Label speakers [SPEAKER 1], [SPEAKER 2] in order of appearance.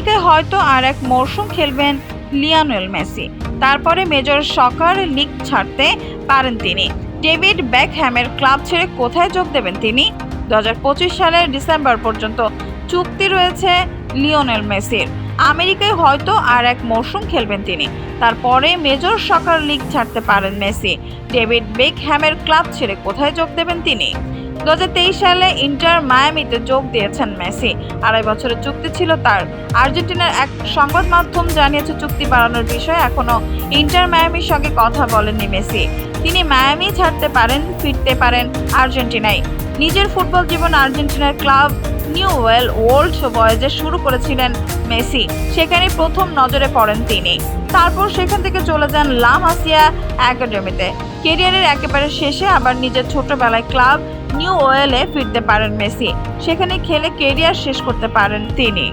[SPEAKER 1] আমেরিকায় হয়তো আর এক মরশুম খেলবেন লিওনেল মেসি। তারপরে মেজর সকার লিগ ছাড়তে পারেন তিনি। ডেভিড বেকহ্যামের ক্লাব ছেড়ে কোথায় যোগ দেবেন তিনি? 2025 সালের ডিসেম্বর পর্যন্ত চুক্তি রয়েছে লিওনেল মেসির। আমেরিকায় হয়তো আর এক মরশুম খেলবেন তিনি। তারপরে মেজর সকার লিগ ছাড়তে পারেন মেসি। ডেভিড বেকহ্যামের ক্লাব ছেড়ে কোথায় যোগ দেবেন তিনি? 2023 সালে ইন্টার মায়ামিতে যোগ দিয়েছেন মেসি। 2.5 বছরের চুক্তি ছিল তার। আর্জেন্টিনার এক সংবাদ মাধ্যম জানিয়েছে চুক্তি বাড়ানোর বিষয়ে এখনো ইন্টার মায়ামির সঙ্গে কথা বলেননি মেসি। তিনি মায়ামি ছাড়তে পারেন, ফিরতে পারেন আর্জেন্টিনায়। নিজের ফুটবল জীবন আর্জেন্টিনার ক্লাব নিউওয়েল ওল্ড বয়েজে শুরু করেছিলেন মেসি। সেখানে প্রথম নজরে পড়েন তিনি। তারপর সেখান থেকে চলে যান লা মাসিয়া একাডেমিতে। ক্যারিয়ারের একেবারে শেষে আবার নিজের ছোটবেলায় ক্লাব নিউওয়েলে ফিরতে পারেন মেসি। সেখানে খেলে ক্যারিয়ার শেষ করতে পারেন তিনি।